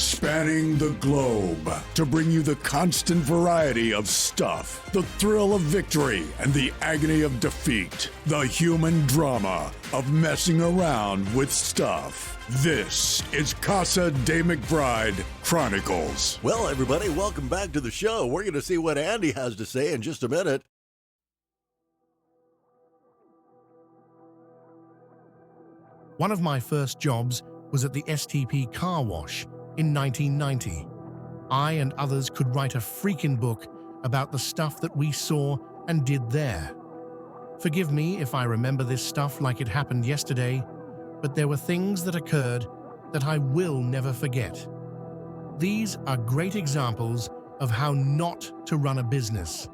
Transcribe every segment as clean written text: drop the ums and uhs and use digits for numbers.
Spanning the globe to bring you the constant variety of stuff, the thrill of victory, and the agony of defeat. The human drama of messing around with stuff. This is Casa de McBride Chronicles. Well, everybody, welcome back to the show. We're going to see what Andy has to say in just a minute. One of my first jobs was at the STP car wash in 1990. I and others could write a freaking book about the stuff that we saw and did there. Forgive me if I remember this stuff like it happened yesterday, but there were things that occurred that I will never forget. These are great examples of how not to run a business.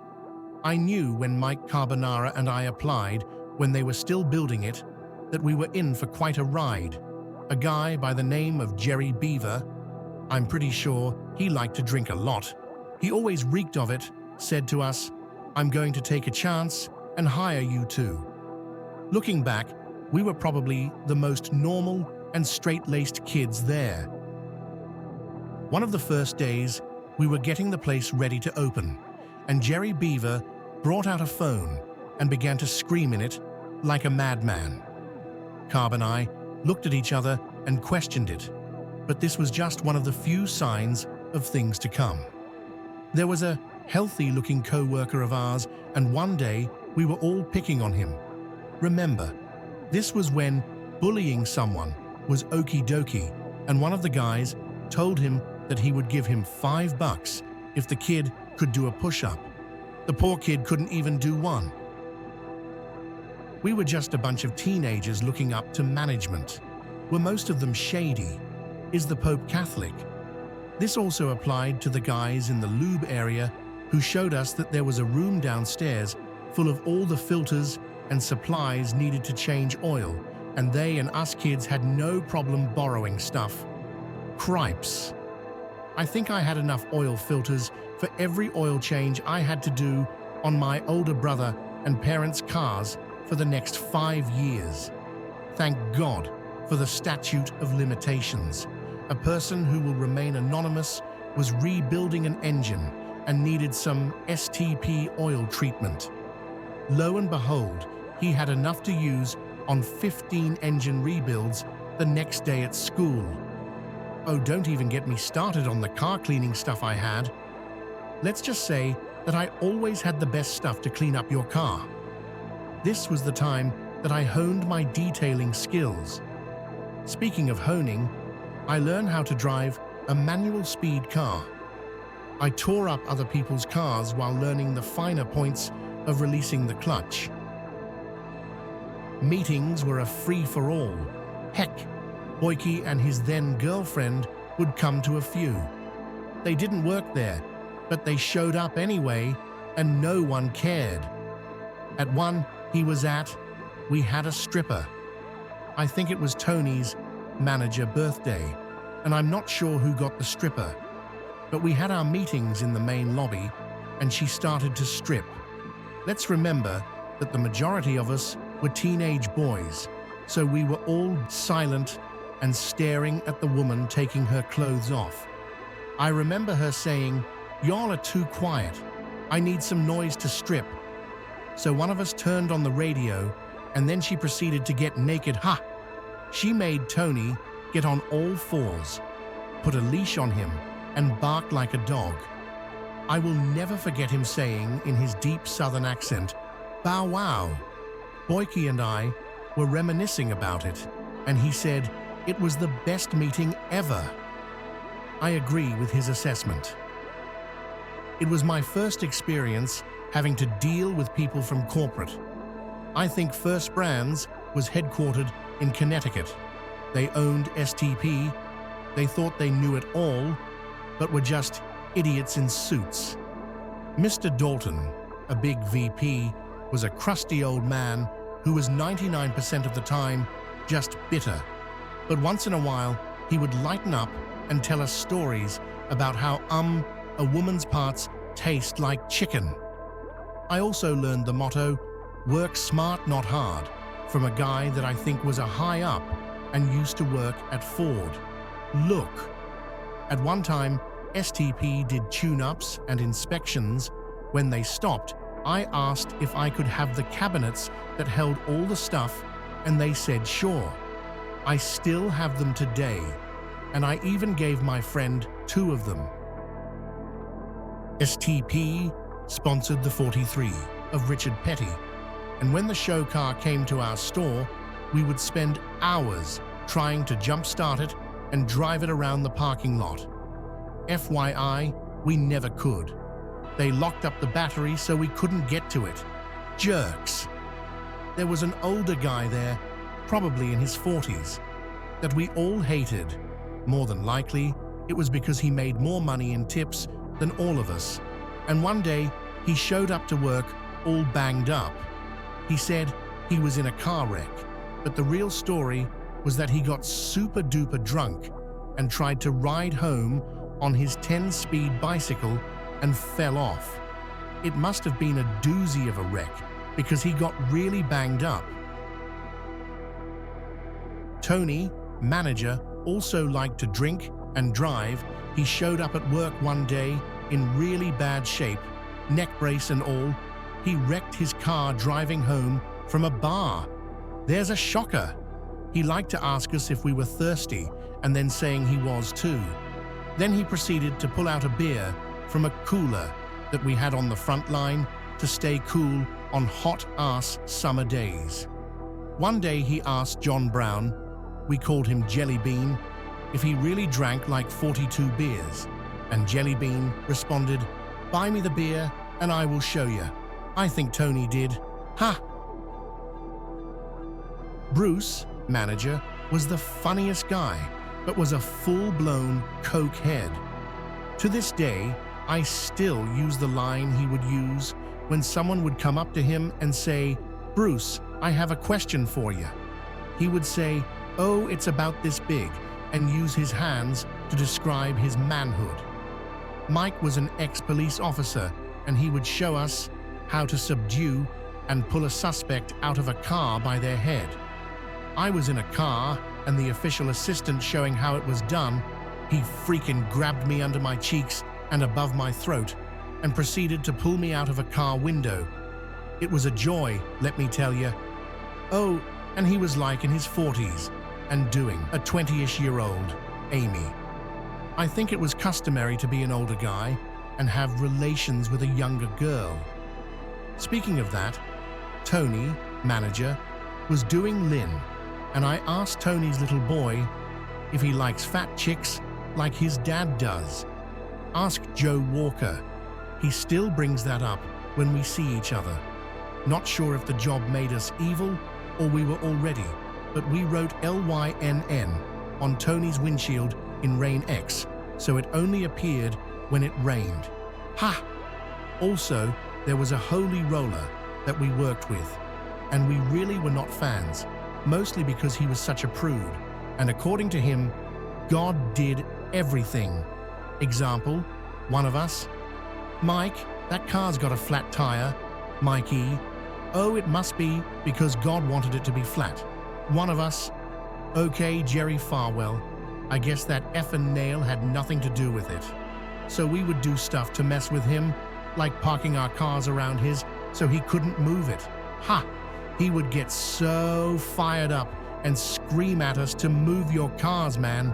I knew when Mike Carbonara and I applied, when they were still building it, that we were in for quite a ride. A guy by the name of Jerry Beaver, I'm pretty sure he liked to drink a lot. He always reeked of it, said to us, "I'm going to take a chance and hire you too." Looking back, we were probably the most normal and straight-laced kids there. One of the first days, we were getting the place ready to open, and Jerry Beaver brought out a phone and began to scream in it like a madman. Carb and I looked at each other and questioned it, but this was just one of the few signs of things to come. There was a healthy-looking co-worker of ours, and one day we were all picking on him. Remember, this was when bullying someone was okie dokie, and one of the guys told him that he would give him $5 if the kid could do a push-up. The poor kid couldn't even do one. We were just a bunch of teenagers looking up to management. Were most of them shady? Is the Pope Catholic? This also applied to the guys in the lube area who showed us that there was a room downstairs full of all the filters and supplies needed to change oil, and they and us kids had no problem borrowing stuff. Cripes. I think I had enough oil filters for every oil change I had to do on my older brother and parents' cars for the next 5 years. Thank God for the statute of limitations. A person who will remain anonymous was rebuilding an engine and needed some STP oil treatment. Lo and behold, he had enough to use on 15 engine rebuilds the next day at school. Oh, don't even get me started on the car cleaning stuff I had. Let's just say that I always had the best stuff to clean up your car. This was the time that I honed my detailing skills. Speaking of honing, I learned how to drive a manual speed car. I tore up other people's cars while learning the finer points of releasing the clutch. Meetings were a free-for-all. Heck, Boyke and his then-girlfriend would come to a few. They didn't work there, but they showed up anyway, and no one cared. At one he was at, we had a stripper. I think it was Tony's manager birthday, and I'm not sure who got the stripper, but we had our meetings in the main lobby, and she started to strip. Let's remember that the majority of us were teenage boys, so we were all silent and staring at the woman taking her clothes off. I remember her saying, "Y'all are too quiet. I need some noise to strip." So one of us turned on the radio, and then she proceeded to get naked. Ha! She made Tony get on all fours, put a leash on him, and barked like a dog. I will never forget him saying in his deep southern accent, "Bow wow." Boyke and I were reminiscing about it, and he said it was the best meeting ever. I agree with his assessment. It was my first experience having to deal with people from corporate. I think First Brands was headquartered in Connecticut. They owned STP. They thought they knew it all, but were just idiots in suits. Mr. Dalton, a big VP, was a crusty old man who was 99% of the time just bitter. But once in a while, he would lighten up and tell us stories about how a woman's parts taste like chicken. I also learned the motto, "Work smart, not hard," from a guy that I think was a high up and used to work at Ford. Look. At one time, STP did tune-ups and inspections. When they stopped, I asked if I could have the cabinets that held all the stuff, and they said sure. I still have them today, and I even gave my friend 2 of them. STP sponsored the 43 of Richard Petty, and when the show car came to our store, we would spend hours trying to jump-start it and drive it around the parking lot. FYI, we never could. They locked up the battery so we couldn't get to it. Jerks. There was an older guy there, probably in his 40s, that we all hated. More than likely, it was because he made more money in tips than all of us. And one day, he showed up to work all banged up. He said he was in a car wreck, but the real story was that he got super-duper drunk and tried to ride home on his 10-speed bicycle and fell off. It must have been a doozy of a wreck because he got really banged up. Tony, manager, also liked to drink and drive. He showed up at work one day in really bad shape, neck brace and all. He wrecked his car driving home from a bar. There's a shocker. He liked to ask us if we were thirsty and then saying he was too. Then he proceeded to pull out a beer from a cooler that we had on the front line to stay cool on hot-ass summer days. One day he asked John Brown, we called him Jelly Bean, if he really drank like 42 beers. And Jelly Bean responded, "Buy me the beer and I will show you." I think Tony did. Ha! Bruce, manager, was the funniest guy, but was a full-blown coke head. To this day, I still use the line he would use when someone would come up to him and say, "Bruce, I have a question for you." He would say, "Oh, it's about this big," and use his hands to describe his manhood. Mike was an ex-police officer, and he would show us how to subdue and pull a suspect out of a car by their head. I was in a car, and the official assistant showing how it was done, he freaking grabbed me under my cheeks and above my throat and proceeded to pull me out of a car window. It was a joy, let me tell you. Oh, and he was like in his 40s and doing a 20-ish-year-old Amy. I think it was customary to be an older guy and have relations with a younger girl. Speaking of that, Tony, manager, was doing Lynn, and I asked Tony's little boy if he likes fat chicks like his dad does. Ask Joe Walker. He still brings that up when we see each other. Not sure if the job made us evil or we were all ready, but we wrote LYNN on Tony's windshield in Rain X, so it only appeared when it rained. Ha! Also, there was a holy roller that we worked with, and we really were not fans, mostly because he was such a prude, and according to him, God did everything. Example, one of us, "Mike, that car's got a flat tire." Mikey, "Oh, it must be because God wanted it to be flat." One of us, "Okay, Jerry Farwell, I guess that effing nail had nothing to do with it." So we would do stuff to mess with him, like parking our cars around his so he couldn't move it. Ha! He would get so fired up and scream at us to move your cars, man.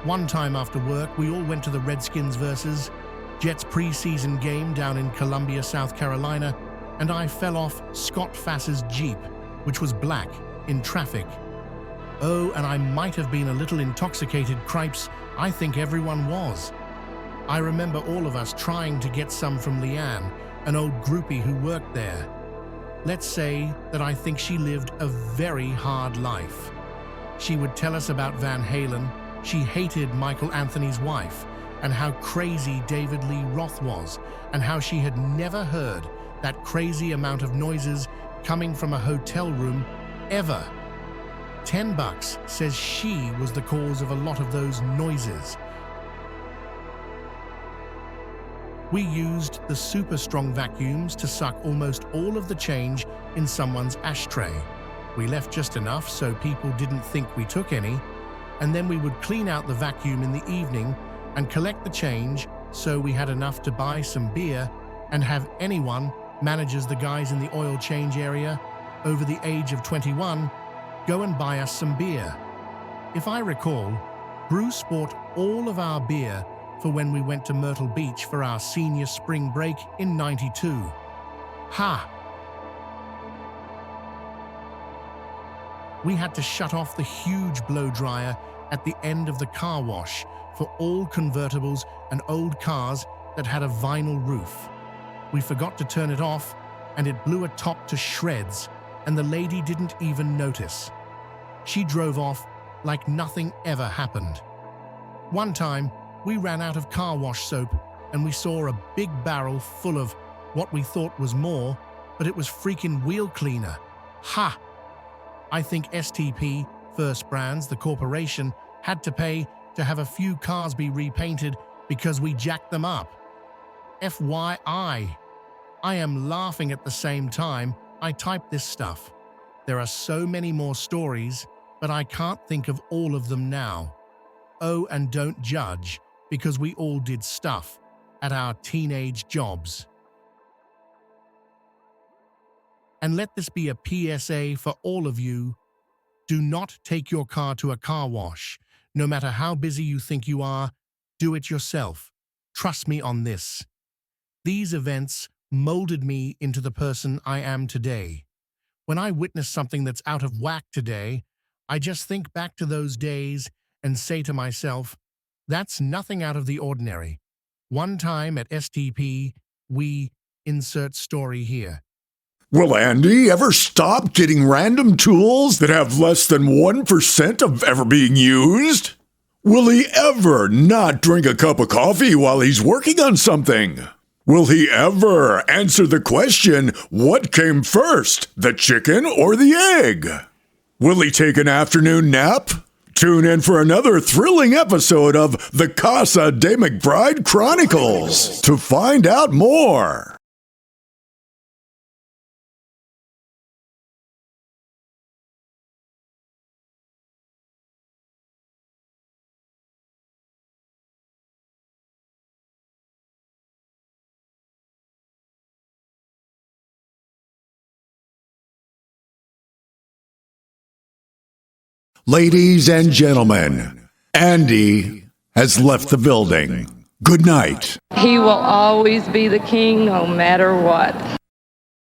One time after work, we all went to the Redskins versus Jets preseason game down in Columbia, South Carolina, and I fell off Scott Fass's Jeep, which was black, in traffic. Oh, and I might have been a little intoxicated, cripes. I think everyone was. I remember all of us trying to get some from Leanne, an old groupie who worked there. Let's say that I think she lived a very hard life. She would tell us about Van Halen. She hated Michael Anthony's wife, and how crazy David Lee Roth was, and how she had never heard that crazy amount of noises coming from a hotel room ever. $10 says she was the cause of a lot of those noises. We used the super strong vacuums to suck almost all of the change in someone's ashtray. We left just enough so people didn't think we took any. and then we would clean out the vacuum in the evening and collect the change so we had enough to buy some beer and have anyone, managers, the guys in the oil change area, over the age of 21, go and buy us some beer. If I recall, Bruce bought all of our beer for when we went to Myrtle Beach for our senior spring break in '92. Ha! We had to shut off the huge blow dryer at the end of the car wash for all convertibles and old cars that had a vinyl roof. We forgot to turn it off, and it blew a top to shreds, and the lady didn't even notice. She drove off like nothing ever happened. One time, we ran out of car wash soap, and we saw a big barrel full of what we thought was more, but it was freaking wheel cleaner. Ha! I think STP, First Brands, the corporation, had to pay to have a few cars be repainted because we jacked them up. FYI. I am laughing at the same time I type this stuff. There are so many more stories, but I can't think of all of them now. Oh, and don't judge, because we all did stuff at our teenage jobs. And let this be a PSA for all of you. Do not take your car to a car wash. No matter how busy you think you are, do it yourself. Trust me on this. These events molded me into the person I am today. When I witness something that's out of whack today, I just think back to those days and say to myself, that's nothing out of the ordinary. One time at STP, we insert story here. Will Andy ever stop getting random tools that have less than 1% of ever being used? Will he ever not drink a cup of coffee while he's working on something? Will he ever answer the question, what came first, the chicken or the egg? Will he take an afternoon nap? Tune in for another thrilling episode of the Casa de McBride Chronicles to find out more. Ladies and gentlemen, Andy has left the building. Good night. He will always be the king no matter what.